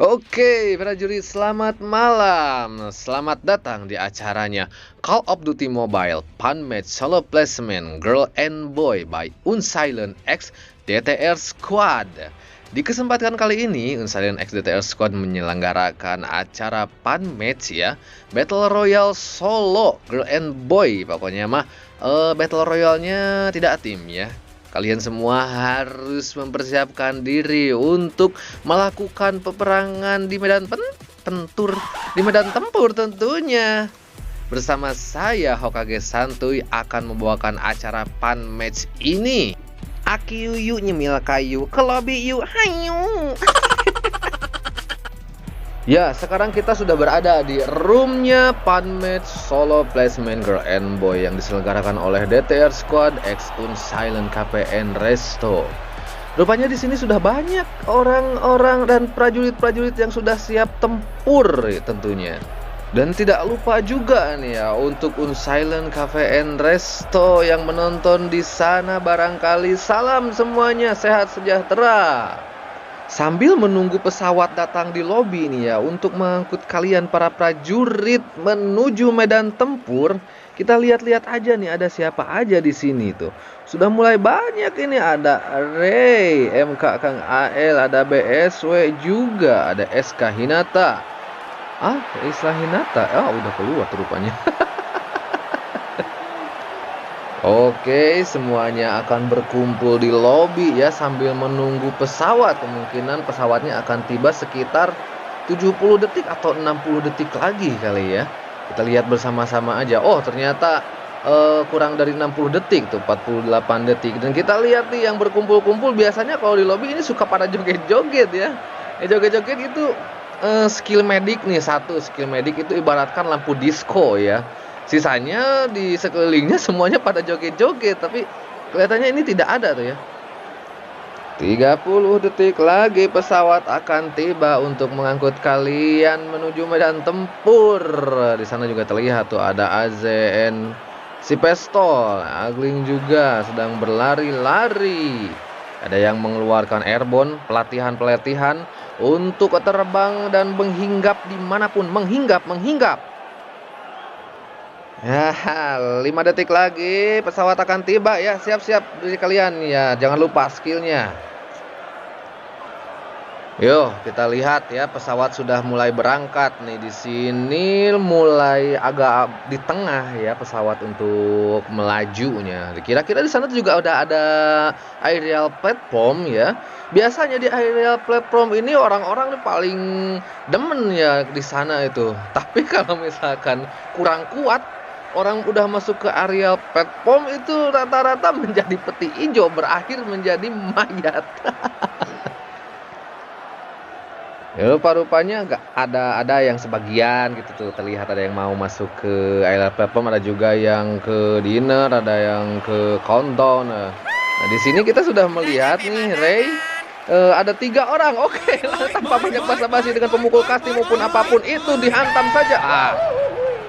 Oke, prajurit, selamat malam. Selamat datang di acaranya Call of Duty Mobile Fun Match Solo Placement Girl and Boy by Unsilent X DTR Squad. Di kesempatan kali ini, Unsilent X DTR Squad menyelenggarakan acara Fun Match ya, Battle Royale Solo Girl and Boy. Pokoknya mah Battle Royale-nya tidak tim ya. Kalian semua harus mempersiapkan diri untuk melakukan peperangan di medan di medan tempur tentunya. Bersama saya Hokage Santuy akan membawakan acara fun match ini. Aki yuk nyemil kayu, ke lobby yuk, hayu. Ya, sekarang kita sudah berada di roomnya Fun Match Solo Placement Girl and Boy yang diselenggarakan oleh DTR Squad X Unsilent KPN Resto. Rupanya di sini sudah banyak orang-orang dan prajurit-prajurit yang sudah siap tempur tentunya. Dan tidak lupa juga nih ya untuk Unsilent KPN Resto yang menonton di sana, barangkali salam semuanya, sehat sejahtera. Sambil menunggu pesawat datang di lobi nih ya untuk mengangkut kalian para prajurit menuju medan tempur, kita lihat-lihat aja nih ada siapa aja di sini tuh. Sudah mulai banyak ini, ada Ray, MK Kang AL, ada BSW juga, ada SK Hinata. Islah Hinata. Udah keluar tuh rupanya. Oke, semuanya akan berkumpul di lobi ya sambil menunggu pesawat. Kemungkinan pesawatnya akan tiba sekitar 70 detik atau 60 detik lagi kali ya. Kita lihat bersama-sama aja. Oh, ternyata kurang dari 60 detik tuh, 48 detik. Dan kita lihat nih yang berkumpul-kumpul biasanya kalau di lobi ini suka pada joget-joget ya. Joget-joget itu skill medik nih, satu skill medik itu ibaratkan lampu disco ya. Sisanya di sekelilingnya semuanya pada joget-joget, tapi kelihatannya ini tidak ada tuh ya. 30 detik lagi pesawat akan tiba untuk mengangkut kalian menuju medan tempur. Di sana juga terlihat tuh ada AZN si pistol, Agling juga sedang berlari-lari. Ada yang mengeluarkan airborne, pelatihan-pelatihan untuk terbang dan menghinggap dimanapun, menghinggap. Ya, 5 detik lagi pesawat akan tiba ya. Siap-siap diri kalian ya. Jangan lupa skillnya. Yuk, kita lihat ya, pesawat sudah mulai berangkat nih. Di sini mulai agak di tengah ya pesawat untuk melajunya. Kira-kira di sana juga udah ada aerial platform ya. Biasanya di aerial platform ini orang-orang paling demen ya di sana itu. Tapi kalau misalkan kurang kuat, orang udah masuk ke areal platform itu rata-rata menjadi peti hijau, berakhir menjadi mayat. Ya, rupanya nggak ada yang sebagian gitu tuh terlihat ada yang mau masuk ke areal platform, ada juga yang ke dinner, ada yang ke countdown. Nah, di sini kita sudah melihat nih Ray. Ada 3 orang. Oke, tanpa banyak basa-basi dengan pemukul kasti maupun apapun itu dihantam saja.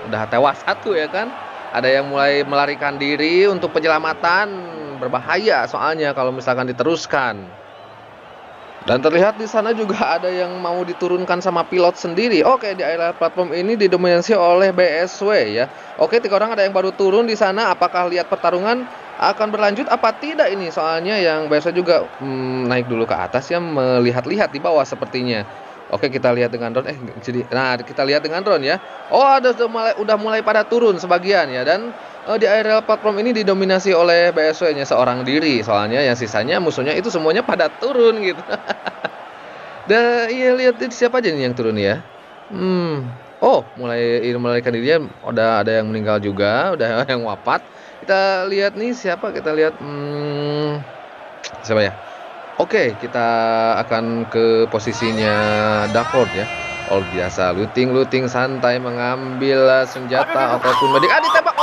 Udah tewas satu ya kan. Ada yang mulai melarikan diri untuk penyelamatan, berbahaya soalnya kalau misalkan diteruskan. Dan terlihat di sana juga ada yang mau diturunkan sama pilot sendiri. Oke, di area platform ini didominasi oleh BSW ya. Oke, 3 orang ada yang baru turun di sana. Apakah lihat pertarungan akan berlanjut apa tidak ini? Soalnya yang BSW juga naik dulu ke atas ya, melihat-lihat di bawah sepertinya. Oke, kita lihat dengan drone. Kita lihat dengan drone ya. Udah mulai pada turun sebagian ya. Dan di aerial platform ini didominasi oleh BSW-nya seorang diri. Soalnya yang sisanya musuhnya itu semuanya pada turun gitu. Dan iya, lihat siapa aja nih yang turun ya. Mulai melarikan diri. Udah ada yang meninggal juga, udah yang wafat. Kita lihat nih siapa? Kita lihat siapa ya? Oke, kita akan ke posisinya Dark Lord ya. Biasa looting santai, mengambil senjata ataupun medik. Ditembak.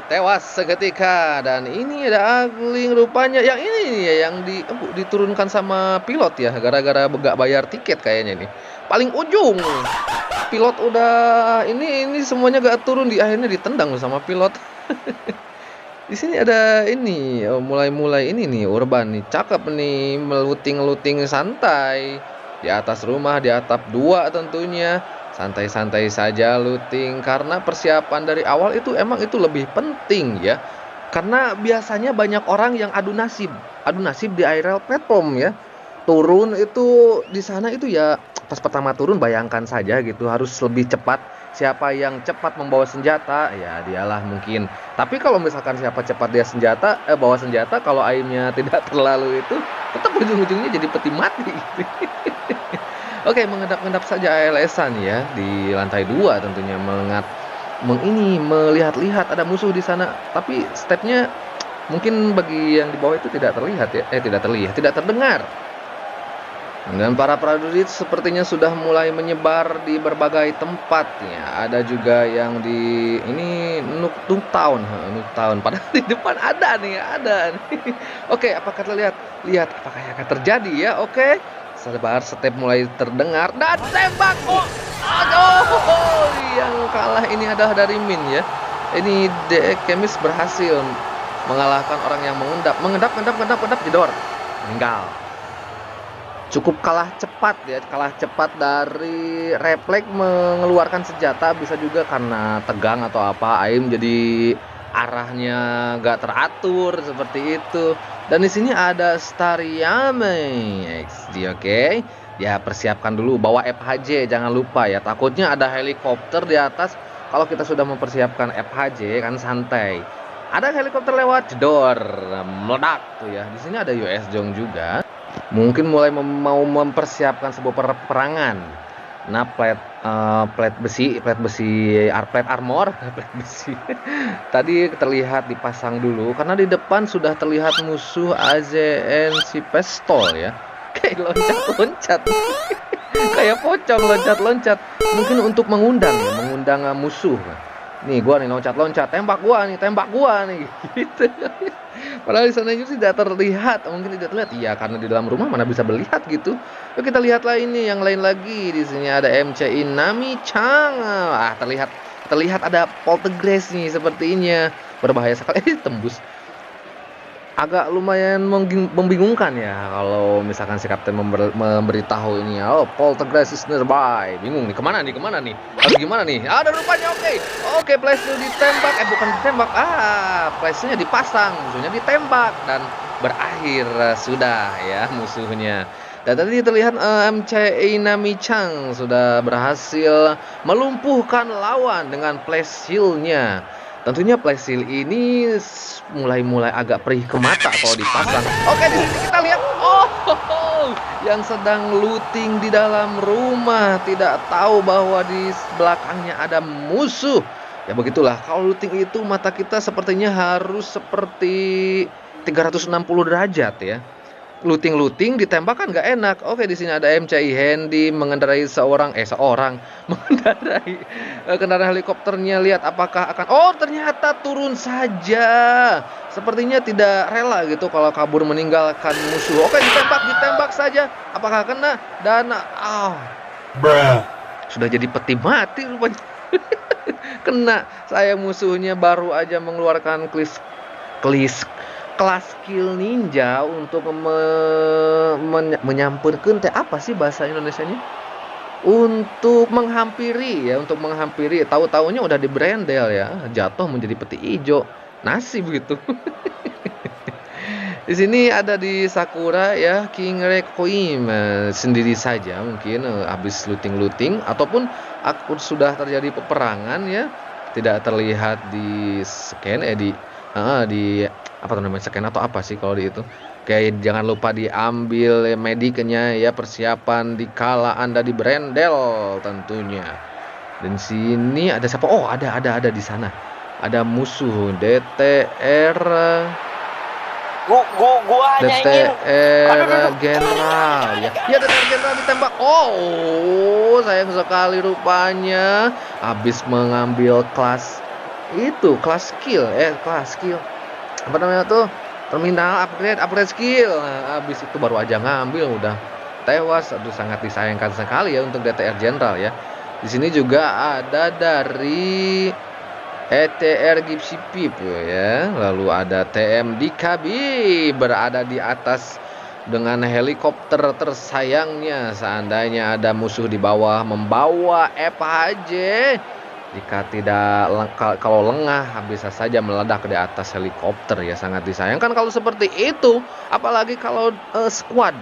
Tewas seketika. Dan ini ada Agling rupanya. Yang ini nih ya, yang diturunkan sama pilot ya, gara-gara gak bayar tiket kayaknya nih. Paling ujung pilot udah ini semuanya gak turun, akhirnya ditendang sama pilot. Di sini ada ini, mulai-mulai ini nih, Urban nih, cakep nih, meluting-luting santai di atas rumah, di atap 2 tentunya. Santai-santai saja looting karena persiapan dari awal itu emang itu lebih penting ya. Karena biasanya banyak orang yang adu nasib di aerial platform ya. Turun itu di sana itu ya pas pertama turun bayangkan saja gitu harus lebih cepat. Siapa yang cepat membawa senjata ya dialah mungkin. Tapi kalau misalkan siapa cepat dia bawa senjata kalau aimnya tidak terlalu itu tetap ujung-ujungnya jadi peti mati gitu. Oke, mengendap-endap saja ALS-an ya di lantai 2 tentunya melihat-lihat ada musuh di sana. Tapi stepnya mungkin bagi yang di bawah itu tidak terlihat ya. Tidak terdengar. Dan para prajurit sepertinya sudah mulai menyebar di berbagai tempat ya. Ada juga yang di ini Nuketown. Padahal di depan ada nih, ada nih. Oke, apakah terlihat? Lihat apakah yang akan terjadi ya? Oke. Sebar step mulai terdengar dan tembak. Oh, aduh, yang kalah ini adalah dari Min ya. Ini The Chemist berhasil mengalahkan orang yang mengendap jedor. Meninggal. Cukup kalah cepat dari refleks mengeluarkan senjata, bisa juga karena tegang atau apa, aim jadi arahnya gak teratur seperti itu. Dan di sini ada Stariyame XD, oke. Ya persiapkan dulu bawa FHJ, jangan lupa ya. Takutnya ada helikopter di atas. Kalau kita sudah mempersiapkan FHJ kan santai. Ada helikopter lewat jedor, meledak tuh ya. Di sini ada US Jong juga. Mungkin mulai mau mempersiapkan sebuah peperangan. Nah, plate armor, plate besi. Tadi terlihat dipasang dulu karena di depan sudah terlihat musuh AZNC pistol ya. Kayak loncat-loncat. Kayak pocong loncat-loncat. Mungkin untuk mengundang musuh. Nih gua nih loncat-loncat, tembak gua nih gitu. Padahal di sana itu tidak terlihat, mungkin tidak terlihat. Iya, karena di dalam rumah mana bisa melihat gitu. Yuk kita lihatlah ini yang lain lagi. Di sini ada MCI Nami Chang. Terlihat ada poltergeist nih sepertinya. Berbahaya sekali. Tembus. Agak lumayan membingungkan ya kalau misalkan si kapten memberitahu ini, oh poltergeist is nearby. Bingung nih kemana nih harus gimana nih, ada rupanya. Oke, flash-nya ditembak, bukan ditembak, flash-nya dipasang, musuhnya ditembak dan berakhir sudah ya musuhnya. Dan tadi terlihat MCI Nami Chang sudah berhasil melumpuhkan lawan dengan flash shield-nya. Tentunya flash shield ini mulai agak perih ke mata kalau dipasang. Oke, di sini kita lihat yang sedang looting di dalam rumah tidak tahu bahwa di belakangnya ada musuh. Ya begitulah, kalau looting itu mata kita sepertinya harus seperti 360 derajat ya. Looting ditembak kan nggak enak. Oke, di sini ada MCI Handy mengendarai mengendarai kendaraan helikopternya. Lihat apakah akan ternyata turun saja. Sepertinya tidak rela gitu kalau kabur meninggalkan musuh. Oke, ditembak saja. Apakah kena? Dan sudah jadi peti mati rupanya. Kena. Saya musuhnya baru aja mengeluarkan kelas skill ninja untuk menyampurkan apa sih bahasa Indonesianya? Untuk menghampiri, tahu-taunya udah di brandel ya, jatuh menjadi peti hijau. Nasib gitu. Di sini ada di Sakura ya, King Requiem sendiri saja mungkin habis looting ataupun sudah terjadi peperangan ya. Tidak terlihat di scan di apa namanya, scan atau apa sih kalau di itu. Kayak jangan lupa diambil mediknya ya, persiapan dikala Anda di brandel tentunya. Dan sini ada siapa? Ada di sana. Ada musuh DTR General ya. Ya, DTR General ditembak. Sayang sekali rupanya habis mengambil kelas skill. Apa namanya tuh, terminal upgrade skill. Habis itu baru aja ngambil udah tewas. Aduh, sangat disayangkan sekali ya untuk DTR General ya. Di sini juga ada dari ETR Gipsy Pip ya. Lalu ada TM Dikabi berada di atas dengan helikopter tersayangnya. Seandainya ada musuh di bawah membawa FHJ, jika tidak kalau lengah bisa saja meledak di atas helikopter ya. Sangat disayangkan kalau seperti itu, apalagi kalau squad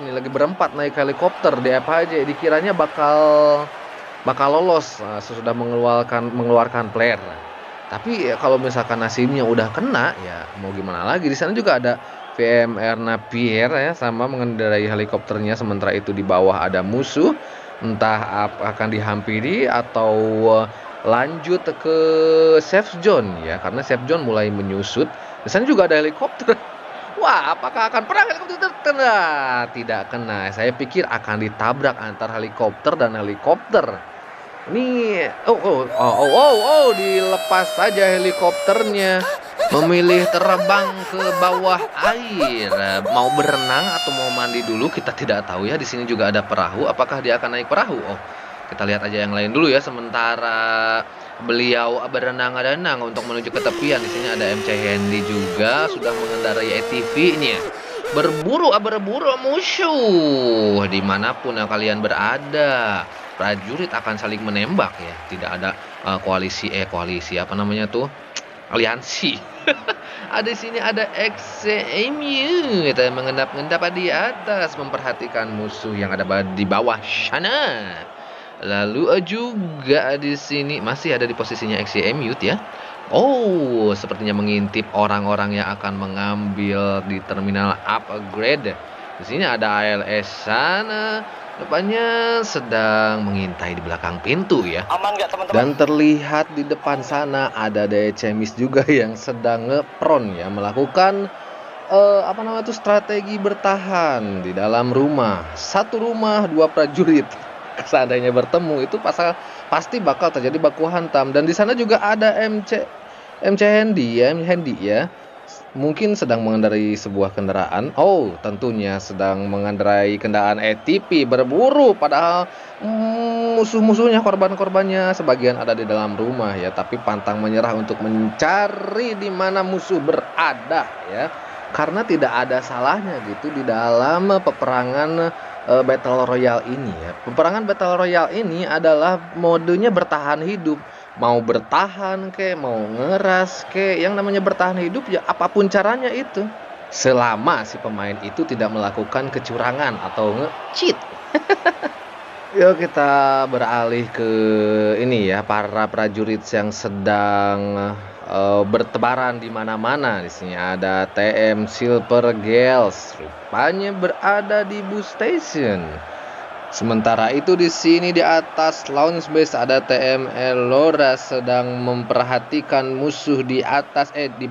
nih lagi berempat naik helikopter di FHJ, dikiranya bakal lolos sesudah mengeluarkan player. Tapi kalau misalkan nasibnya udah kena ya mau gimana lagi. Di sana juga ada VMR Napier ya, sama mengendarai helikopternya, sementara itu di bawah ada musuh, entah akan dihampiri atau lanjut ke safe zone ya, karena safe zone mulai menyusut. Di sana juga ada helikopter. Wah, apakah akan perang helikopter? Tidak kena. Saya pikir akan ditabrak antar helikopter dan helikopter. Ini dilepas saja helikopternya, memilih terbang ke bawah air. Mau berenang atau mau mandi dulu kita tidak tahu ya. Di sini juga ada perahu. Apakah dia akan naik perahu? Oh, kita lihat aja yang lain dulu ya. Sementara beliau berenang-renang untuk menuju ke tepian. Di sini ada MC Hendy juga sudah mengendarai ATV-nya. Berburu musuh dimanapun kalian berada. Prajurit akan saling menembak ya. Tidak ada koalisi apa namanya tuh? Aliansi. Ada di sini ada XCMU kita mengendap-endap di atas memperhatikan musuh yang ada di bawah sana. Lalu juga di sini masih ada di posisinya XCMU ya. Oh, sepertinya mengintip orang-orang yang akan mengambil di terminal upgrade. Di sini ada ALS sana. Depannya sedang mengintai di belakang pintu ya. Aman nggak teman-teman? Dan terlihat di depan sana ada Cemis juga yang sedang ngepron ya, melakukan strategi bertahan di dalam rumah. Satu rumah dua prajurit. Seandainya bertemu itu pasti bakal terjadi baku hantam. Dan di sana juga ada MC Hendy ya. Mungkin sedang mengendarai sebuah kendaraan. Oh, tentunya sedang mengendarai kendaraan ATV berburu. Padahal musuh-musuhnya, korban-korbannya sebagian ada di dalam rumah ya. Tapi pantang menyerah untuk mencari di mana musuh berada ya. Karena tidak ada salahnya gitu di dalam peperangan Battle Royale ini ya. Peperangan Battle Royale ini adalah modenya bertahan hidup. Mau bertahan mau ngeras yang namanya bertahan hidup ya apapun caranya itu. Selama si pemain itu tidak melakukan kecurangan atau nge-cheat. Yuk kita beralih ke ini ya, para prajurit yang sedang bertebaran di mana-mana. Di sini ada TM Silver Gales, rupanya berada di bus station. Sementara itu di sini di atas launch base ada TM Elora sedang memperhatikan musuh di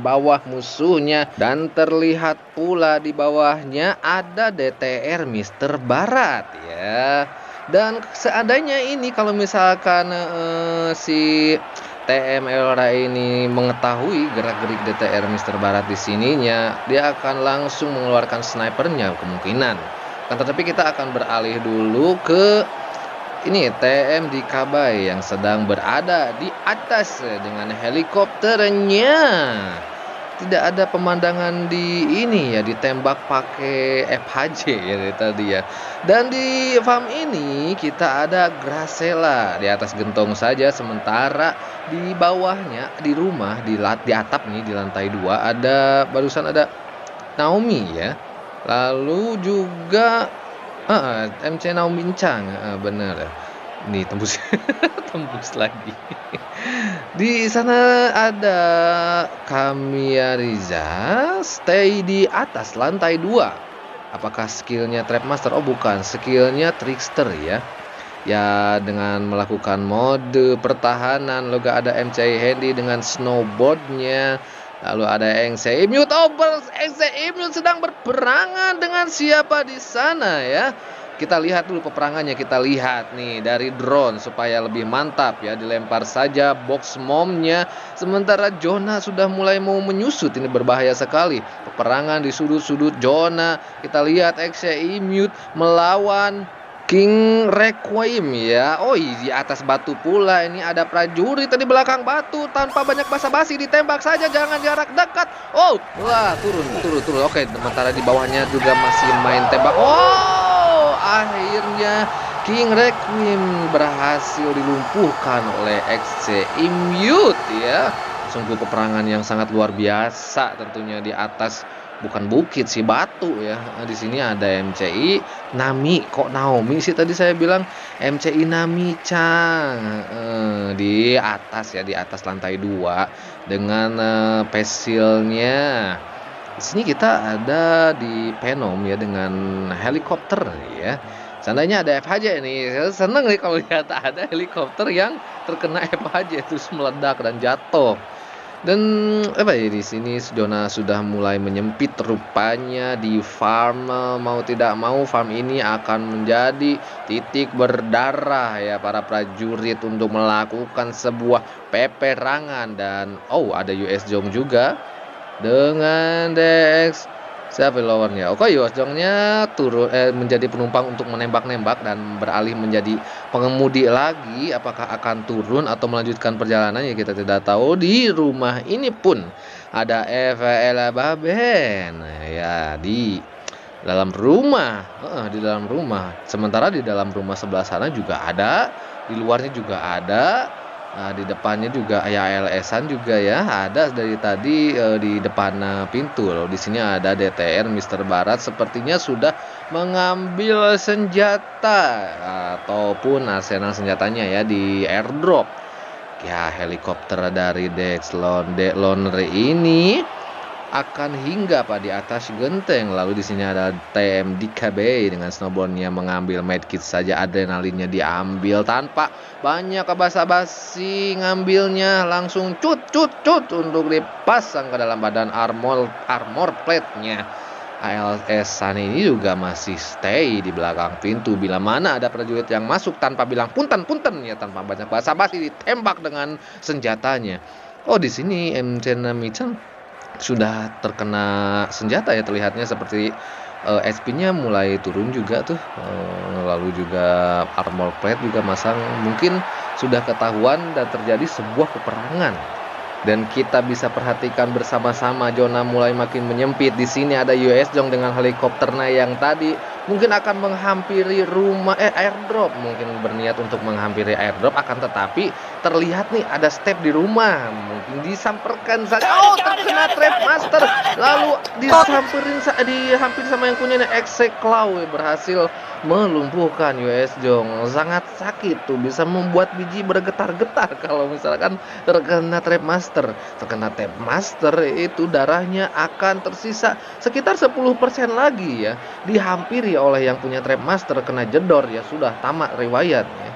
bawah musuhnya, dan terlihat pula di bawahnya ada DTR Mr. Barat ya. Dan seandainya ini kalau misalkan si TM Elora ini mengetahui gerak-gerik DTR Mr. Barat di sininya, dia akan langsung mengeluarkan snipernya kemungkinan. Tetapi kita akan beralih dulu ke ini TM Dikabai yang sedang berada di atas dengan helikopternya. Tidak ada pemandangan di ini ya, ditembak pakai FHJ ya tadi ya. Dan di farm ini kita ada Gracela di atas gentong saja, sementara di bawahnya di rumah di atap nih di lantai 2 barusan ada Naomi ya. Lalu juga MC Naomi Chang, bener. Nih tembus tembus lagi. Di sana ada Kamiya Riza stay di atas lantai 2. Apakah skillnya Trapmaster? Oh bukan, skillnya Trickster ya. Ya dengan melakukan mode pertahanan. Lalu ada MC Hendy dengan snowboardnya. Lalu ada MC Imut. MC Imut sedang berperangan dengan siapa di sana ya? Kita lihat dulu peperangannya. Kita lihat nih dari drone supaya lebih mantap ya. Dilempar saja box momnya. Sementara Jonah sudah mulai mau menyusut. Ini berbahaya sekali. Peperangan di sudut-sudut Jonah. Kita lihat MC Imut melawan King Requiem ya. Oh, di atas batu pula. Ini ada prajurit di belakang batu. Tanpa banyak basa-basi ditembak saja, jangan jarak dekat. Oh, wah, turun. Oke, sementara di bawahnya juga masih main tembak. Oh, akhirnya King Requiem berhasil dilumpuhkan oleh XC Immute ya. Sungguh peperangan yang sangat luar biasa tentunya di atas, bukan bukit sih, batu ya. Di sini ada MCI Nami, kok Naomi sih tadi saya bilang, MCI Nami Chang di atas ya, di atas lantai 2 dengan pesilnya. Di sini kita ada di Penom ya dengan helikopter ya. Seandainya ada FHJ nih, saya seneng nih kalau lihat ada helikopter yang terkena FHJ terus meledak dan jatuh. Dan di sini zona sudah mulai menyempit rupanya di farm. Mau tidak mau farm ini akan menjadi titik berdarah ya para prajurit untuk melakukan sebuah peperangan. Dan ada US Jong juga dengan DX. Siapa lawannya? Oke, US Jongnya turun menjadi penumpang untuk menembak-nembak dan beralih menjadi pengemudi lagi. Apakah akan turun atau melanjutkan perjalanan ya kita tidak tahu. Di rumah ini pun ada Eva Baben ya di dalam rumah. Di dalam rumah. Sementara di dalam rumah sebelah sana juga ada, di luarnya juga ada. Di depannya juga ya LS-an juga ya, ada dari tadi di depan pintu. Di sini ada DTR Mr. Barat sepertinya sudah mengambil senjata ataupun arsenal senjatanya ya di airdrop. Ya, helikopter dari Dex Loner ini akan hinggap di atas genteng. Lalu di sini ada TMDKB dengan snowboardnya mengambil medkit saja, adrenalinnya diambil tanpa banyak basa-basi, ngambilnya langsung cut untuk dipasang ke dalam badan armor plate-nya. ALS San ini juga masih stay di belakang pintu. Bila mana ada prajurit yang masuk tanpa bilang punten ya, tanpa banyak basa-basi ditembak dengan senjatanya. Di sini MC Namichan sudah terkena senjata ya, terlihatnya seperti SP-nya mulai turun juga tuh. Lalu juga armor plate juga masang, mungkin sudah ketahuan dan terjadi sebuah peperangan. Dan kita bisa perhatikan bersama-sama zona mulai makin menyempit. Di sini ada US Jong dengan helikopternya yang tadi mungkin akan menghampiri rumah airdrop, mungkin berniat untuk menghampiri airdrop, akan tetapi terlihat nih ada step di rumah, mungkin disamperkan saja. Terkena trap master, lalu dihampiri sama yang punya XC Claw, berhasil melumpuhkan US Jong. Sangat sakit tuh, bisa membuat biji bergetar-getar kalau misalkan terkena trap master. Terkena trap master itu darahnya akan tersisa sekitar 10% lagi ya, dihampiri oleh yang punya trap master, kena jedor ya, sudah tamat riwayatnya.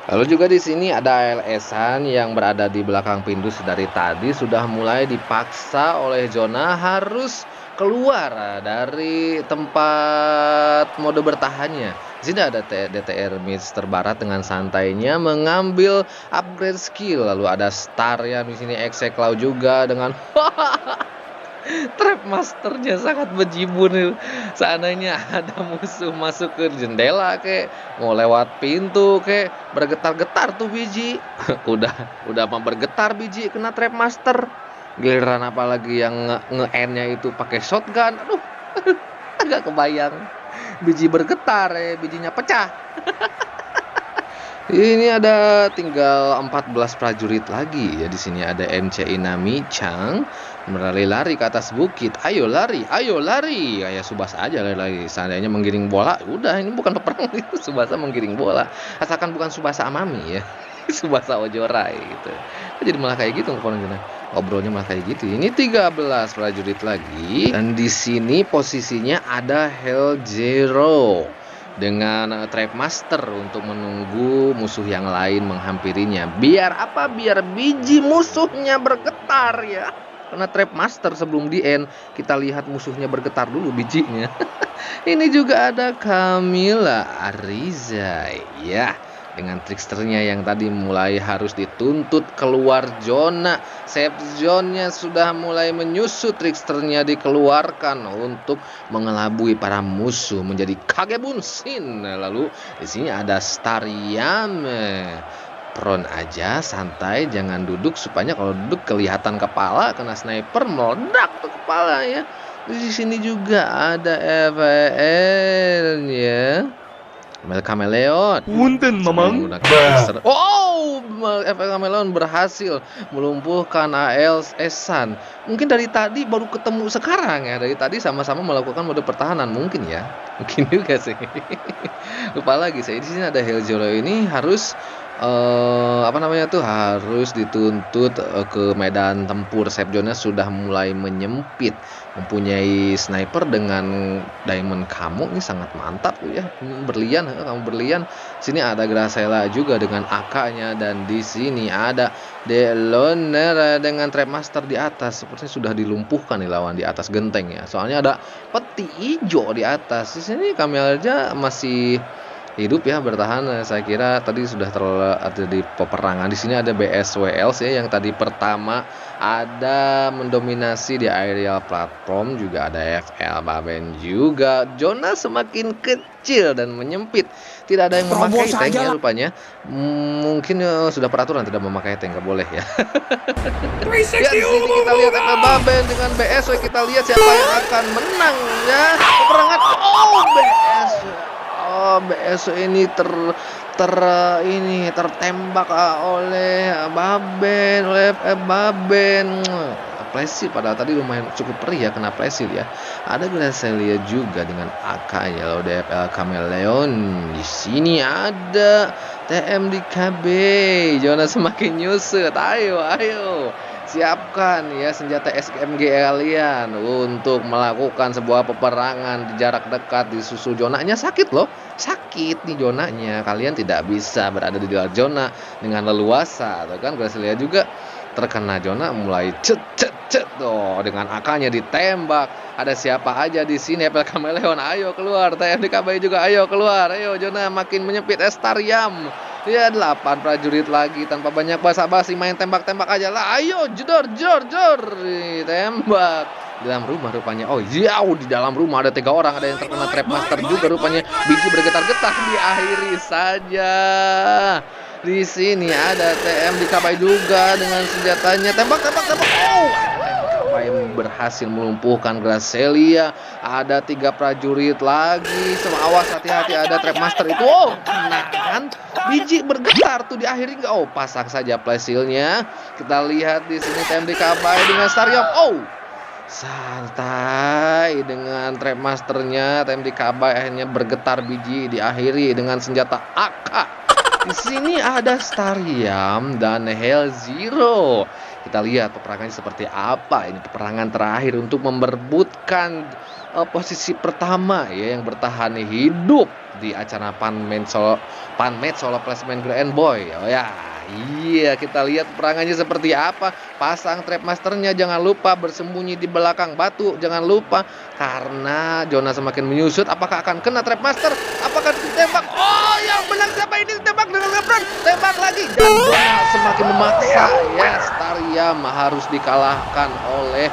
Lalu juga di sini ada ALS-an yang berada di belakang pintu dari tadi sudah mulai dipaksa oleh zona harus keluar dari tempat mode bertahannya. Di sini ada DTR Mr. Barat dengan santainya mengambil upgrade skill. Lalu ada Star ya di sini, XC Claw juga dengan trap masternya sangat bejibun. Seandainya ada musuh masuk ke jendela mau lewat pintu bergetar-getar tuh biji. udah mau bergetar biji kena trap master. Giliran apalagi yang nge-N-nya itu pakai shotgun. Aduh. Agak kebayang. Biji bergetar bijinya pecah. Ini ada tinggal 14 prajurit lagi ya. Di sini ada MCI Nami Chang berlari-lari ke atas bukit. Ayo lari. Kayak Subasa aja lari. Seandainya menggiring bola, udah ini bukan peperangan itu, Subasa menggiring bola. Asalkan bukan Subasa Amami ya. Subasa Ojorai gitu. Jadi malah kayak gitu ngobrolnya malah kayak gitu. Ini 13 prajurit lagi dan di sini posisinya ada Hell Zero dengan Trap Master untuk menunggu musuh yang lain menghampirinya. Biar apa? Biar biji musuhnya bergetar ya. Karena Trap Master sebelum di end kita lihat musuhnya bergetar dulu bijinya. Ini juga ada Camilla Ariza ya. dengan tricksternya yang tadi mulai harus dituntut keluar zona. Safe zone-nya sudah mulai menyusut, tricksternya dikeluarkan untuk mengelabui para musuh menjadi Kagebunsin. Lalu di sini ada Stariam. Prone aja, santai, jangan duduk supaya kalau duduk kelihatan kepala, kena sniper meledak tuh kepala ya. Di sini juga ada FL ya. Kameleon. Punten, Mamang. Oh, FL Kameleon berhasil melumpuhkan AL Esan. Mungkin dari tadi baru ketemu sekarang ya. Dari tadi sama-sama melakukan mode pertahanan mungkin ya. Mungkin juga sih. Lupa lagi saya. Di sini ada Hell Zero ini harus harus dituntut ke medan tempur. Safe zone-nya sudah mulai menyempit. Mempunyai sniper dengan diamond kamu ini sangat mantap ya. Kamu berlian. Sini ada Gracella juga dengan AK-nya, dan di sini ada Deloner dengan Trapmaster di atas. Sepertinya sudah dilumpuhkan nih lawan di atas genteng ya. Soalnya ada peti hijau di atas. Di sini kami aja masih hidup ya, bertahan. Saya kira tadi sudah ada di peperangan. Di sini ada BSWL ya, yang tadi pertama ada mendominasi di aerial platform, juga ada FL Baben juga. Zona semakin kecil dan menyempit. Tidak ada yang memakai tank ya rupanya. Mungkin sudah peraturan tidak memakai tank, nggak boleh ya. Ya, di sini kita lihat FL Baben dengan BSW. Kita lihat siapa yang akan menang ya peperangan. BSW ini tertembak oleh Baben. Plesi padahal tadi lumayan cukup perih ya, kena plesi ya. Ada Gracella juga dengan AK-nya loh, DFL Kameleon. Di sini ada TM di KB. Zona semakin nyusut. Ayo. Siapkan ya senjata SMG kalian untuk melakukan sebuah peperangan di jarak dekat. Di susu zonanya sakit loh. Sakit nih zonanya. Kalian tidak bisa berada di luar zona dengan leluasa. Tuh kan Gracella juga terkena zona, mulai cet dengan AK-nya ditembak. Ada siapa aja di sini? FL Kameleon, ayo keluar. TM di KB juga, ayo keluar. Ayo, zona makin menyempit. Stariam. Ya 8 prajurit lagi tanpa banyak basa-basi, main tembak-tembak aja lah. Ayo jedor. Tembak. Di dalam rumah rupanya. Oh, jauh di dalam rumah ada 3 orang, ada yang terkena Trapmaster juga rupanya. Biji bergetar-getar, diakhiri saja. Di sini ada TM di Kabai juga dengan senjatanya tembak. Oh, Kabai berhasil melumpuhkan Gracella. Ada 3 prajurit lagi. Awas, hati-hati, ada Trapmaster itu. Oh, kena kan? Biji bergetar tuh diakhiri nggak? Oh, pasang saja play-seal-nya. Kita lihat di sini TM di Kabai dengan Stariam. Oh, santai dengan Trapmaster-nya. TM di Kabai akhirnya bergetar, biji diakhiri dengan senjata AK. Di sini ada Stariam dan Hell Zero. Kita lihat peperangannya seperti apa. Ini peperangan terakhir untuk memperebutkan posisi pertama ya, yang bertahan hidup di acara Panmatch Solo Placement Grand Boy. Oh ya. Iya, kita lihat peperangannya seperti apa. Pasang Trapmaster-nya, jangan lupa bersembunyi di belakang batu, jangan lupa, karena zona semakin menyusut. Apakah akan kena Trapmaster? Apakah ditembak? Oh, yang menang siapa ini? Tembak dengan LeBron, tembak lagi, dan zona semakin memaksa ya. Stariam harus dikalahkan oleh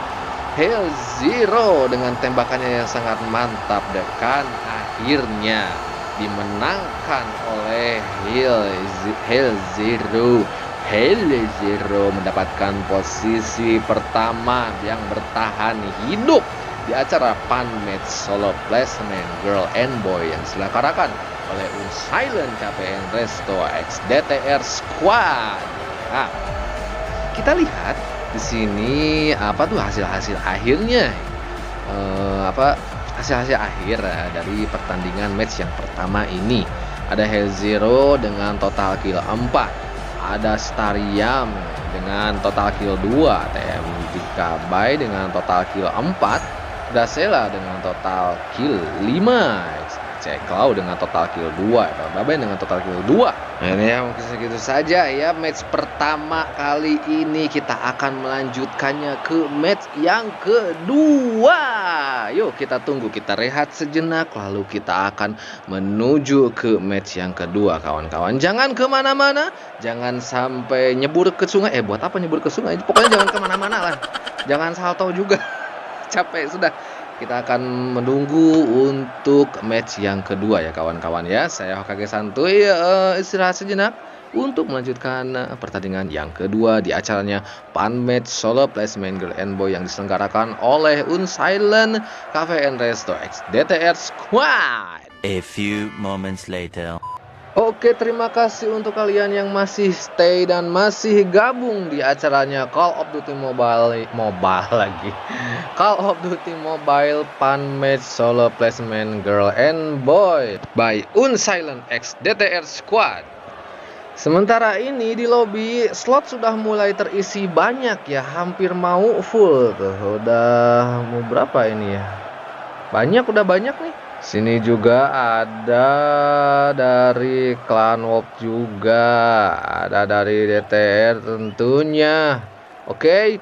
Hell Zero dengan tembakannya yang sangat mantap, dan akhirnya dimenangkan oleh Hell Zero mendapatkan posisi pertama yang bertahan hidup di acara Panmatch Solo Placement Girl and Boy yang diselenggarakan oleh Unsilent KPN Resto X DTR Squad. Nah, kita lihat di sini hasil-hasil akhirnya. Hasil akhir dari pertandingan match yang pertama ini. Ada Hell Zero dengan total kill 4, ada Stariam dengan total kill 2, TM di Kabai dengan total kill 4, Gracella dengan total kill 5, Jack Claw dengan total kill 2, Baben dengan total kill 2. Nah, ini ya mungkin segitu saja ya match pertama kali ini. Kita akan melanjutkannya ke match yang kedua. Yuk kita tunggu, kita rehat sejenak, lalu kita akan menuju ke match yang kedua kawan-kawan. Jangan kemana-mana, jangan sampai nyebur ke sungai. Buat apa nyebur ke sungai? Pokoknya jangan kemana-mana lah. Jangan salto juga. Capek sudah. Kita akan menunggu untuk match yang kedua ya kawan-kawan ya. Saya Hokage Santuy istirahat sejenak untuk melanjutkan pertandingan yang kedua di acaranya Fun Match Solo Placement Girl and Boy yang diselenggarakan oleh Unsilent Cafe and Resto X DTR Squad. A few moments later. Oke, terima kasih untuk kalian yang masih stay dan masih gabung di acaranya Call of Duty Mobile lagi. Call of Duty Mobile Fun Match Solo Placement Girl and Boy by Unsilent X DTR Squad. Sementara ini di lobby slot sudah mulai terisi banyak ya, hampir mau full tuh. Udah mau berapa ini ya? Udah banyak nih. Sini juga ada dari Clan Wolf juga, ada dari DTR tentunya. Oke,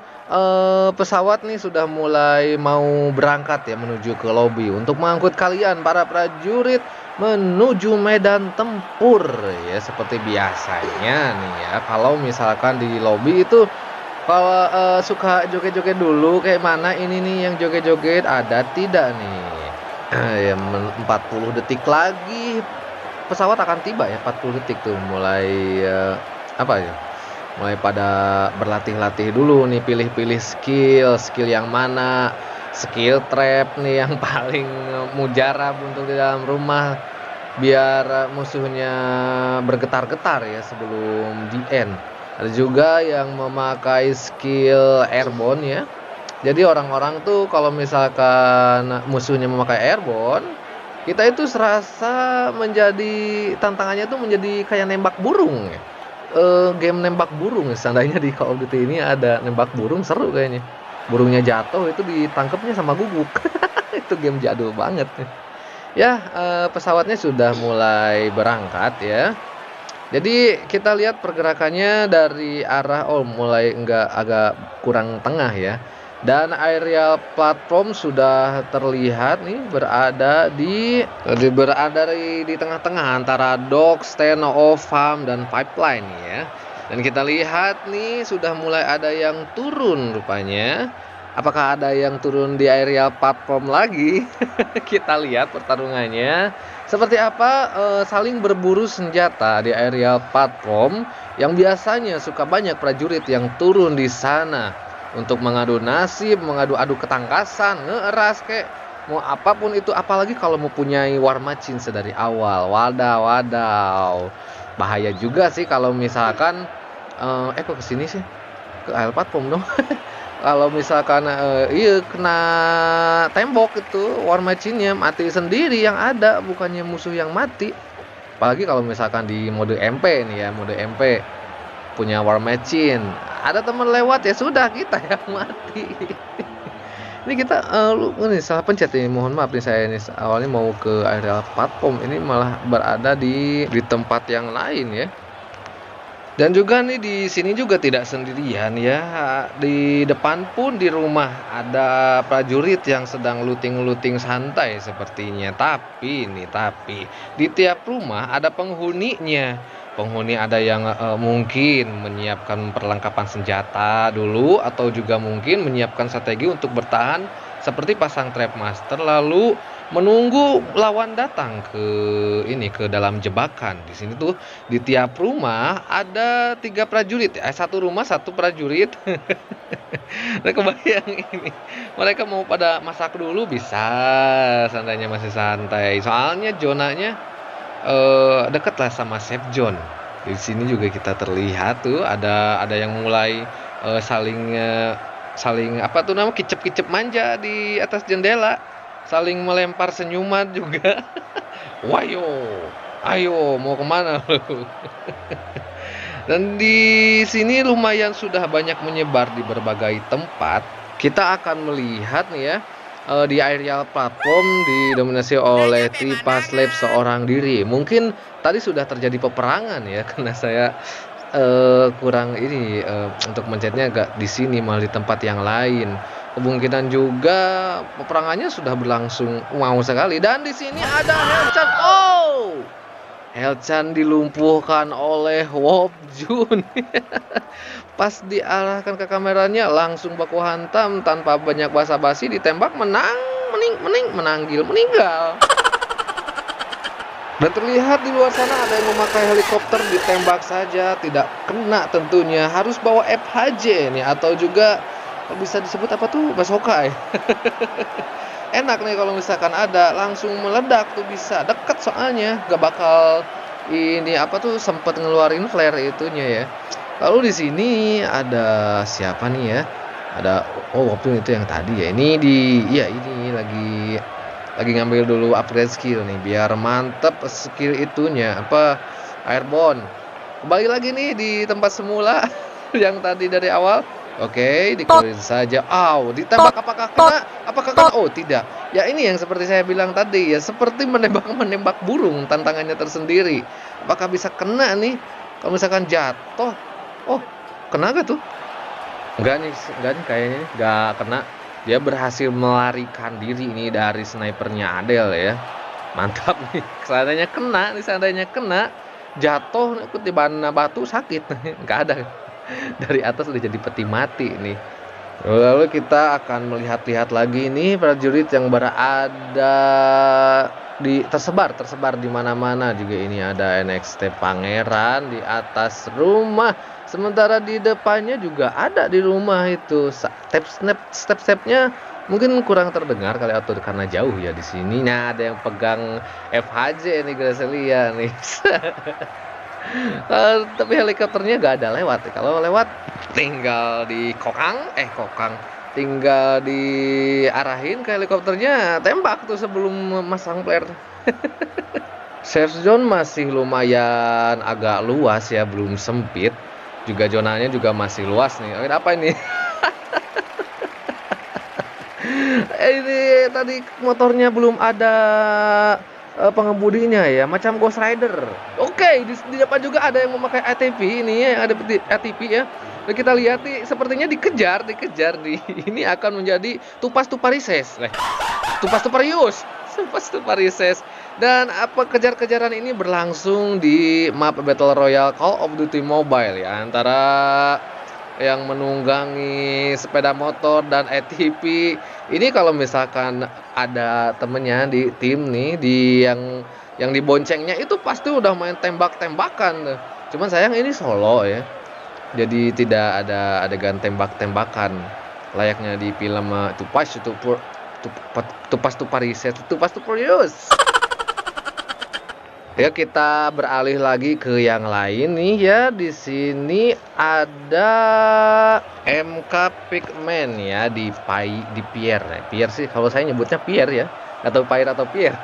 pesawat nih sudah mulai mau berangkat ya menuju ke lobby untuk mengangkut kalian para prajurit menuju medan tempur ya, seperti biasanya nih ya. Kalau misalkan di lobby itu kalau suka joget-joget dulu kayak mana ini nih yang joget-joget, ada tidak nih? Ya 40 detik lagi pesawat akan tiba ya, 40 detik tuh mulai mulai pada berlatih-latih dulu nih, pilih-pilih skill yang mana, skill trap nih yang paling mujarab untuk di dalam rumah biar musuhnya bergetar-getar ya sebelum di end. Ada juga yang memakai skill airborne ya. Jadi orang-orang tuh kalau misalkan musuhnya memakai airborne, kita itu serasa menjadi tantangannya tuh menjadi kayak nembak burung ya. Game nembak burung, seandainya di Call of Duty ini ada nembak burung, seru kayaknya. Burungnya jatuh itu ditangkapnya sama guguk. Itu game jadul banget. Ya, pesawatnya sudah mulai berangkat ya. Jadi kita lihat pergerakannya dari arah mulai agak kurang tengah ya. Dan aerial platform sudah terlihat nih berada di tengah-tengah antara dock, stand of farm dan pipeline ya. Dan kita lihat nih sudah mulai ada yang turun rupanya. Apakah ada yang turun di aerial platform lagi? Kita lihat pertarungannya seperti apa, saling berburu senjata di aerial platform yang biasanya suka banyak prajurit yang turun di sana untuk mengadu nasib, mengadu-adu ketangkasan, ngeras kayak mau apapun itu, apalagi kalau mempunyai war machine sedari awal. Wadaw. Bahaya juga sih kalau misalkan kok kesini sih? Ke air platform dong. Kalau misalkan kena tembok itu war machine-nya mati sendiri yang ada, bukannya musuh yang mati. Apalagi kalau misalkan di mode MP nih ya, mode MP punya war machine, ada teman lewat ya sudah kita yang mati. Ini kita ini salah pencet ini, mohon maaf nih, saya ini awalnya mau ke aerial platform, ini malah berada di tempat yang lain ya. Dan juga nih di sini juga tidak sendirian ya, di depan pun di rumah ada prajurit yang sedang looting santai sepertinya. Tapi di tiap rumah ada penghuninya. Penghuni ada yang mungkin menyiapkan perlengkapan senjata dulu, atau juga mungkin menyiapkan strategi untuk bertahan seperti pasang trap master lalu menunggu lawan datang ke dalam jebakan. Di sini tuh di tiap rumah ada 3 prajurit. Satu rumah 1 prajurit. Mereka kebayang ini. Mereka mau pada masak dulu bisa, seandainya masih santai. Soalnya zonanya dekat lah sama safe zone. Di sini juga kita terlihat tuh ada yang mulai saling kicep-kicep manja di atas jendela, saling melempar senyuman juga. Wayo, ayo mau kemana lu? Dan di sini lumayan sudah banyak menyebar di berbagai tempat. Kita akan melihat nih ya, di aerial platform didominasi oleh Tipas Lab seorang diri. Mungkin tadi sudah terjadi peperangan ya, karena saya kurang ini untuk mencetnya agak di sini malah di tempat yang lain. Kemungkinan juga peperangannya sudah berlangsung wow sekali. Dan di sini ada Helchan. Oh, Helchan dilumpuhkan oleh Wop Jun. Pas diarahkan ke kameranya langsung baku hantam tanpa banyak basa-basi, ditembak menanggil meninggal. Dan terlihat di luar sana ada yang memakai helikopter, ditembak saja tidak kena tentunya. Harus bawa FHJ nih, atau juga bisa disebut apa tuh, bazooka ya. Enak nih kalau misalkan ada langsung meledak tuh, bisa deket soalnya, gak bakal ini apa tuh sempet ngeluarin flare itunya ya. Lalu di sini ada siapa nih ya? Ada waktu itu yang tadi ya. Ini ini lagi ngambil dulu upgrade skill nih biar mantep skill itunya apa airborne. Kembali lagi nih di tempat semula yang tadi dari awal. Oke, dikeluarin saja. Ditembak, apakah kena? Apakah kena? Oh, tidak. Ya ini yang seperti saya bilang tadi ya, seperti menembak burung, tantangannya tersendiri. Apakah bisa kena nih? Kalau misalkan jatuh, kena gak tuh? Enggak nih kayaknya enggak kena. Dia berhasil melarikan diri ini dari snipernya Adel ya. Mantap nih. Seandainya kena, jatuh ikut di bana batu sakit. Enggak ada. Dari atas udah jadi peti mati nih. Lalu kita akan melihat-lihat lagi nih prajurit yang berada tersebar di mana-mana juga. Ini ada NXT Pangeran di atas rumah, sementara di depannya juga ada di rumah itu. Step-stepnya mungkin kurang terdengar kali atau karena jauh ya di sini. Nah, ada yang pegang FHJ nih Gracelia nih. Tapi helikopternya gak ada lewat. Kalau lewat tinggal di tinggal diarahin ke helikopternya, tembak tuh sebelum masang flare. Safe zone masih lumayan agak luas ya, belum sempit. Juga zonanya juga masih luas nih. Apa ini? Ini tadi motornya belum ada pengemudinya ya, macam Ghost Rider. Oke, di depan juga ada yang memakai ATV ini ya, ada ATV ya. Dan kita lihat nih, sepertinya dikejar nih. Ini akan menjadi Tupas Tuparises. Tupas Tuparises. Dan apa kejar-kejaran ini berlangsung di map Battle Royale Call of Duty Mobile ya, antara yang menunggangi sepeda motor dan ATV. Ini kalau misalkan ada temennya di tim nih, yang diboncengnya itu pasti udah main tembak-tembakan. Cuman sayang ini solo ya, jadi tidak ada adegan tembak-tembakan layaknya di film Tupas Tuparius. Ya, kita beralih lagi ke yang lain nih ya. Di sini ada MK Pigman ya di Pierre. Pierre sih kalau saya nyebutnya Pierre ya, atau Pierre atau Pierre.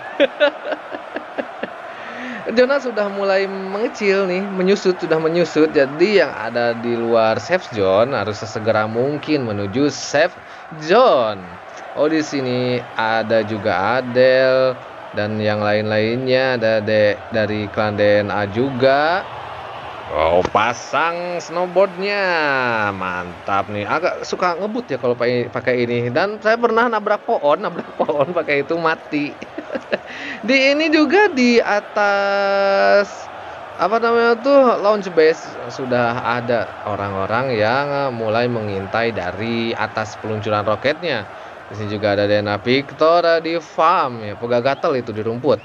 Zona sudah mulai mengecil nih, sudah menyusut. Jadi yang ada di luar safe zone harus sesegera mungkin menuju safe zone. Di sini ada juga Adel dan yang lain-lainnya, ada dari klan DNA juga. Pasang snowboardnya, mantap nih. Agak suka ngebut ya kalau pakai ini. Dan saya pernah nabrak pohon pakai itu, mati. Di ini juga di atas launch base sudah ada orang-orang yang mulai mengintai dari atas peluncuran roketnya. Di sini juga ada Dena Victor di farm ya, gatal itu di rumput.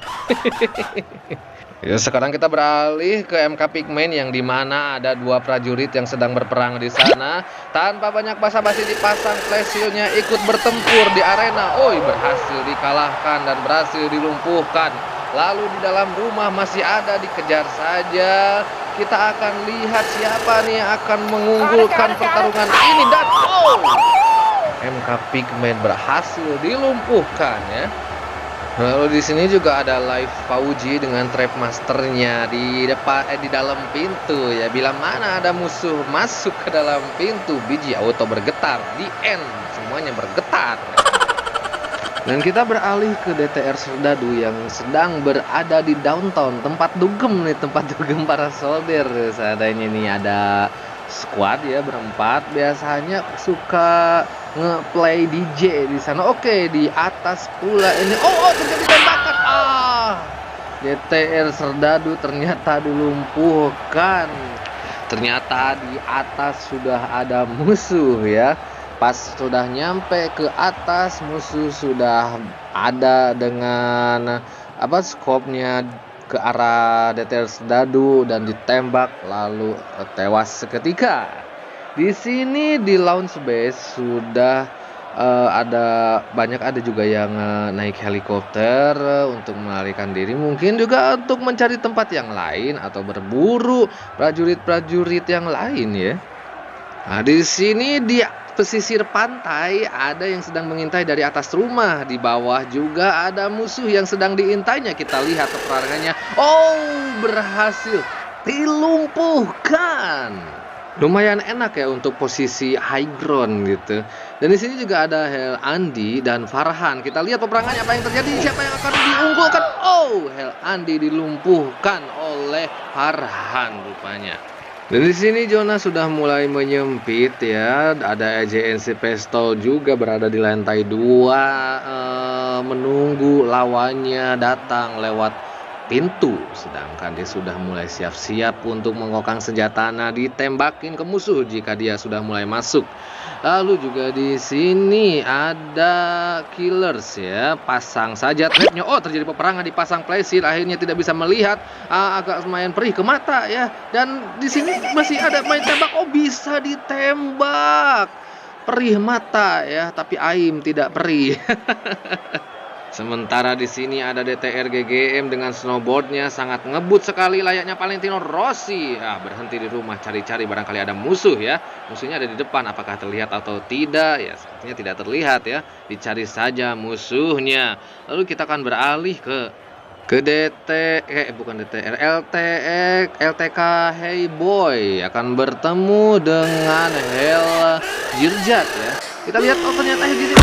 Ya, sekarang kita beralih ke MK Pigman yang dimana ada dua prajurit yang sedang berperang di sana. Tanpa banyak basa-basi dipasang flash shield-nya, ikut bertempur di arena. Berhasil dikalahkan dan berhasil dilumpuhkan. Lalu di dalam rumah masih ada, dikejar saja. Kita akan lihat siapa nih yang akan mengunggulkan pertarungan ini. Dan MK Pigman berhasil dilumpuhkan ya. Lalu di sini juga ada live Fauji dengan trap masternya di dalam pintu ya. Bila mana ada musuh masuk ke dalam pintu, biji auto bergetar. Di end semuanya bergetar. Dan kita beralih ke DTR Serdadu yang sedang berada di downtown, tempat dugem nih, tempat dugem para soldier. Seadanya nih ada squad ya berempat, biasanya suka nge-play DJ di sana. Oke, di atas pula ini. Oh, terjadi tembakan. DTR Serdadu ternyata dilumpuhkan. Ternyata di atas sudah ada musuh ya. Pas sudah nyampe ke atas, musuh sudah ada dengan skopnya ke arah DTR Serdadu dan ditembak lalu tewas seketika. Di sini di launch base sudah ada juga yang naik helikopter untuk melarikan diri, mungkin juga untuk mencari tempat yang lain atau berburu prajurit-prajurit yang lain ya. Nah, di sini di pesisir pantai ada yang sedang mengintai dari atas rumah. Di bawah juga ada musuh yang sedang diintainya. Kita lihat peperangannya. Oh, berhasil dilumpuhkan. Lumayan enak ya untuk posisi high ground gitu. Dan di sini juga ada Hel Andi dan Farhan. Kita lihat peperangannya apa yang terjadi. Siapa yang akan diunggulkan? Oh, Hel Andi dilumpuhkan oleh Farhan rupanya. Dan di sini zona sudah mulai menyempit ya. Ada EJNC Pistol juga berada di lantai 2 menunggu lawannya datang lewat pintu. Sedangkan dia sudah mulai siap-siap untuk mengokang senjata. Nah, ditembakin ke musuh jika dia sudah mulai masuk. Lalu juga di sini ada killers ya, pasang saja trapnya. Oh, terjadi peperangan dipasang playsir, akhirnya tidak bisa melihat, agak lumayan perih ke mata ya. Dan di sini masih ada main tembak. Oh, bisa ditembak. Perih mata ya, tapi aim tidak perih. Sementara di sini ada DTR GGM dengan snowboardnya sangat ngebut sekali layaknya Valentino Rossi. Berhenti di rumah cari-cari barangkali ada musuh ya. Musuhnya ada di depan, apakah terlihat atau tidak? Ya, sepertinya tidak terlihat ya. Dicari saja musuhnya. Lalu kita akan beralih ke LTK Hey Boy akan bertemu dengan Hel Jirjat ya. Kita lihat, oh ternyata Hel Jirjat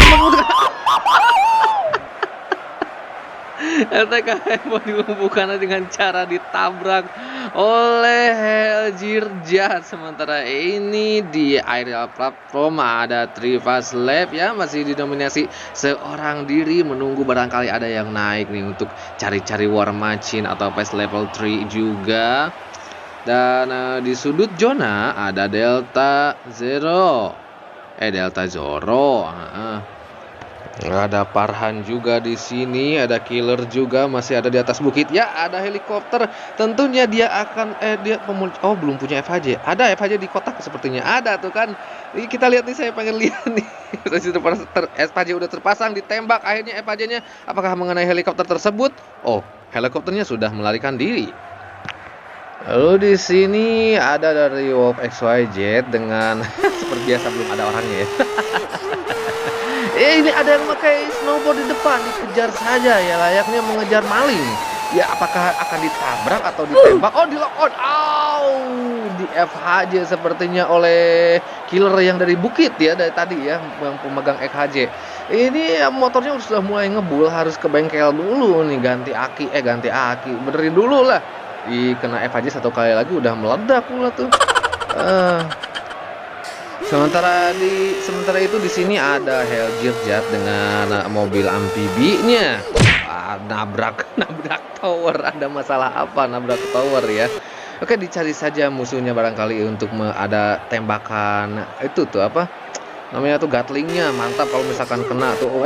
LTK Heboh dilumpuhkan dengan cara ditabrak oleh Hel Jirjat. Sementara ini di aerial platform ada Trivas Lab ya, masih didominasi seorang diri, menunggu barangkali ada yang naik nih untuk cari-cari war machine atau pace level 3 juga. Dan di sudut zona ada Delta Zoro. Ada Farhan juga di sini, ada killer juga masih ada di atas bukit. Ya, ada helikopter. Tentunya dia akan belum punya FHJ. Ada FHJ di kotak sepertinya. Ada tuh kan. Ini kita lihat nih, saya pengen lihat nih. FHJ udah terpasang, ditembak akhirnya FHJ-nya apakah mengenai helikopter tersebut? Oh, helikopternya sudah melarikan diri. Lalu di sini ada dari Wolf XYZ dengan seperti biasa belum ada orangnya ya. Ini ada yang pakai snowboard di depan, dikejar saja ya, layaknya mengejar maling. Ya, apakah akan ditabrak atau ditembak? Oh, di lock on. Di FHJ sepertinya oleh killer yang dari bukit ya, dari tadi ya, yang pemegang FHJ. Ini motornya sudah mulai ngebul, harus ke bengkel dulu nih, ganti aki, benerin dulu lah. Kena FHJ satu kali lagi udah meledak pula tuh. Sementara itu di sini ada Hel Jirjat dengan mobil amfibinya. Nabrak tower. Ada masalah apa nabrak tower ya? Oke, dicari saja musuhnya barangkali untuk ada tembakan itu tuh apa? Namanya tuh gatlingnya. Mantap kalau misalkan kena tuh.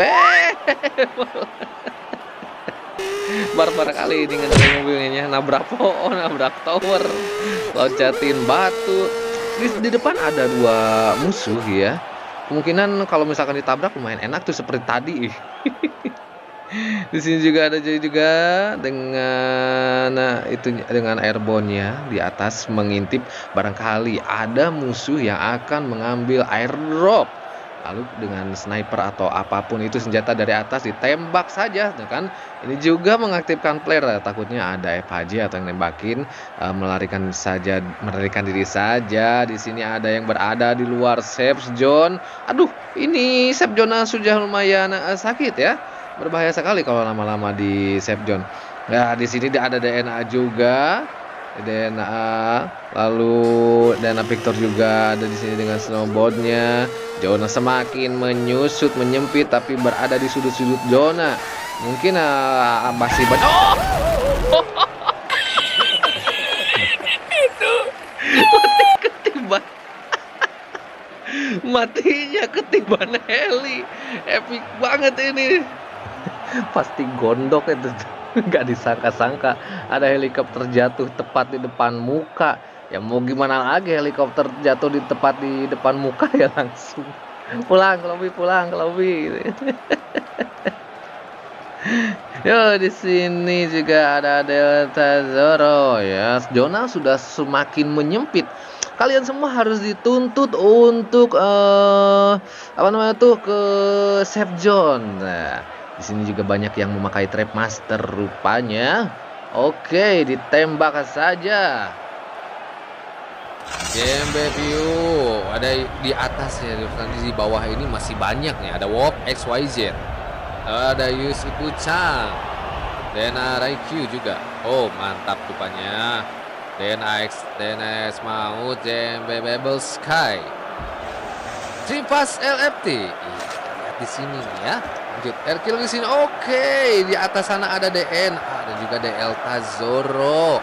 Barbar kali ini ngendarai mobilnya, nabrak pohon, nabrak tower, loncatin batu. Di depan ada 2 musuh ya. Kemungkinan kalau misalkan ditabrak lumayan enak tuh seperti tadi. Di sini juga ada dengan airborne-nya di atas mengintip barangkali ada musuh yang akan mengambil airdrop. Lalu dengan sniper atau apapun itu senjata dari atas ditembak saja, kan? Ini juga mengaktifkan player, takutnya ada FHJ atau yang nembakin, melarikan diri saja. Di sini ada yang berada di luar safe zone. Aduh, ini safe zone sudah lumayan sakit ya. berbahaya sekali kalau lama-lama di safe zone. Nah, di sini ada DNA juga. DNA, lalu DNA Victor juga ada di sini dengan snowboardnya. Zona semakin menyusut, menyempit, tapi berada di sudut-sudut zona. Mungkin masih banyak. Oh! Mati ketiban. Matinya ketiban heli. Epic banget ini. Pasti gondok itu. Nggak disangka-sangka ada helikopter jatuh tepat di depan muka. Ya mau gimana lagi, helikopter jatuh tepat di depan muka ya langsung pulang ke lobby. Yo, di sini juga ada Delta Zoro ya. Zona sudah semakin menyempit. Kalian semua harus dituntut untuk ke safe zone. Nah, di sini juga banyak yang memakai trap master rupanya. Oke, ditembak saja. JMB View ada di atas ya, di bawah ini masih banyak nih. Ada Wop XYZ, ada Yusi Kuchang, Dena Raikyu juga. Oh, mantap rupanya. DNS mau JMB Bubble Sky, Tripas LFT. Lihat di sini nih ya. Lanjut Erkil di sini. Oke, di atas sana ada DN, ada juga Delta Zoro.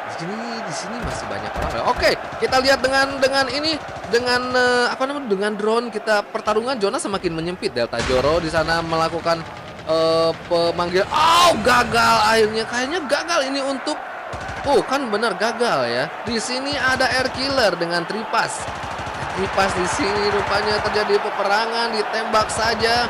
Di sini masih banyak orang. Oke, kita lihat dengan dengan drone kita pertarungan zona semakin menyempit. Delta Zoro di sana melakukan pemanggil. Oh, gagal akhirnya. Kayaknya gagal ini untuk kan benar gagal ya. Di sini ada Air Killer dengan Tripas. Tripas di sini rupanya terjadi peperangan, ditembak saja.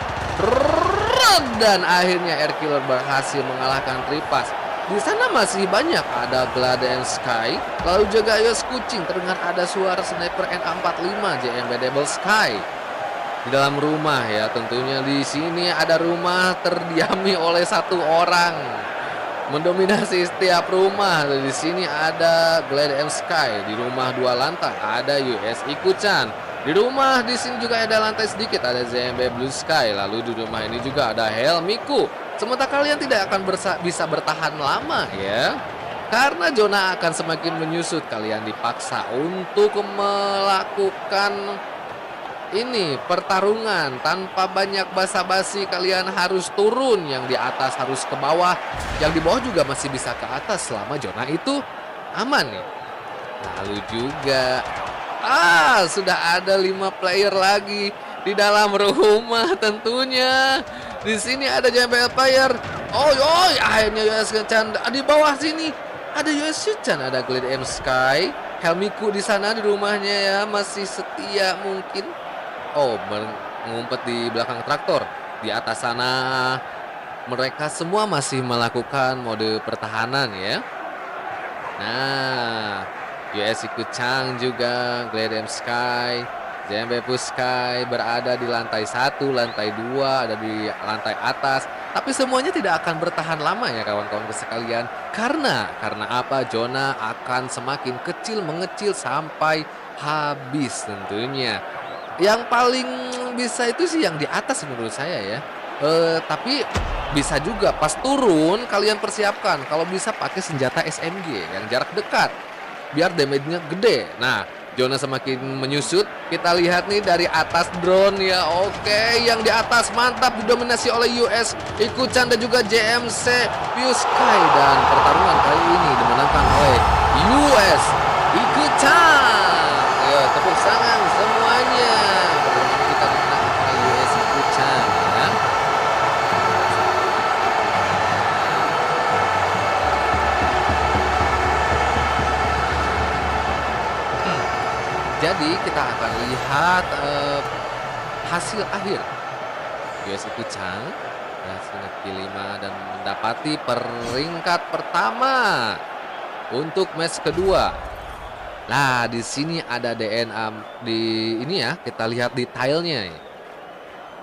Dan akhirnya Air Killer berhasil mengalahkan Tripas. Di sana masih banyak, ada Gladian Sky, lalu juga Yos Kucing. Terdengar ada suara sniper NA45 JMB Double Sky di dalam rumah ya. Tentunya di sini ada rumah terdiami oleh satu orang, mendominasi setiap rumah. Di sini ada Gladian Sky, di rumah 2 lantai ada US Ikuchan. Di rumah di sini juga ada lantai sedikit, ada JMB Blue Sky. Lalu di rumah ini juga ada Helmiku. Sementara kalian tidak akan bisa bertahan lama ya, karena zona akan semakin menyusut. Kalian dipaksa untuk melakukan ini pertarungan tanpa banyak basa-basi. Kalian harus turun, yang di atas harus ke bawah, yang di bawah juga masih bisa ke atas selama zona itu aman nih. Lalu juga sudah ada 5 player lagi di dalam rumah tentunya. Di sini ada JMB Player. Akhirnya US Chan di bawah sini. Ada US Chan, ada Glade M Sky, Helmiku di sana di rumahnya ya, masih setia mungkin. Mengumpet di belakang traktor. Di atas sana mereka semua masih melakukan mode pertahanan ya. Nah, US Ikucang juga, Glade M Sky, JMB Puskai berada di lantai 1, lantai 2, ada di lantai atas. Tapi semuanya tidak akan bertahan lama ya kawan-kawan sekalian. Karena apa? Zona akan semakin kecil mengecil sampai habis tentunya. Yang paling bisa itu sih yang di atas menurut saya ya. Tapi bisa juga pas turun kalian persiapkan. Kalau bisa pakai senjata SMG yang jarak dekat, biar damage-nya gede. Nah, zona semakin menyusut. Kita lihat nih dari atas drone ya. Oke, yang di atas mantap didominasi oleh US Ikuchan dan juga JMC View Sky. Dan pertarungan kali ini dimenangkan oleh US Ikuchan. Ayo tepuk tangan semuanya. Pertarungan kita dimenangkan oleh US Ikuchan ya. Jadi kita akan lihat hasil akhir. US Ikuchan berhasil negeri 5 dan mendapati peringkat pertama untuk match kedua. Nah, di sini ada DNA di ini ya, kita lihat detailnya.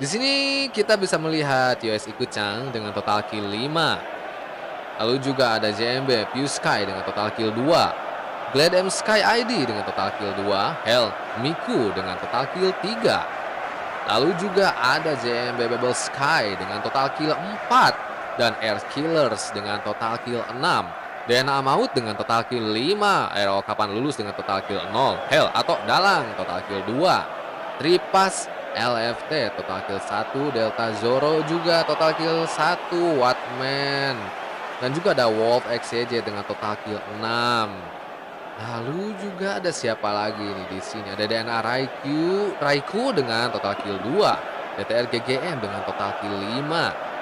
Di sini kita bisa melihat US Ikuchan dengan total kill 5. Lalu juga ada JMB View Sky dengan total kill 2. Glad M Sky ID dengan total kill 2, Hell Miku dengan total kill 3. Lalu juga ada JMB Babel Sky dengan total kill 4 dan Air Killers dengan total kill 6. DNA Maut dengan total kill 5, Aero Kapan Lulus dengan total kill 0, Hell atau Dalang total kill 2, Tripas LFT total kill 1, Delta Zoro juga total kill 1, Watman. Dan juga ada Wolf XCJ dengan total kill 6. Lalu juga ada siapa lagi nih di sini? Ada DNA Raikou dengan total kill 2, DTR GGM dengan total kill 5,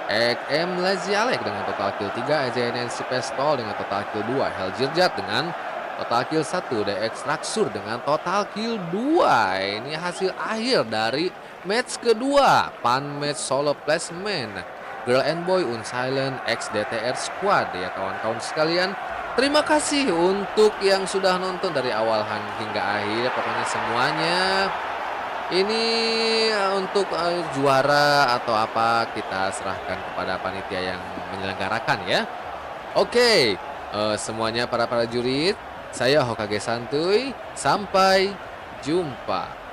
XM Lazy Alec dengan total kill 3, EJNNC Pestol dengan total kill 2, Heljirjat dengan total kill 1, DX Raksur dengan total kill 2. Ini hasil akhir dari match kedua, Pan Match Solo Placement Girl and Boy Unsilent X DTR Squad ya kawan-kawan sekalian. Terima kasih untuk yang sudah nonton dari awal hingga akhir. Pokoknya semuanya ini untuk juara atau apa kita serahkan kepada panitia yang menyelenggarakan ya. Oke, semuanya para jurid, saya Hokage Santuy, sampai jumpa.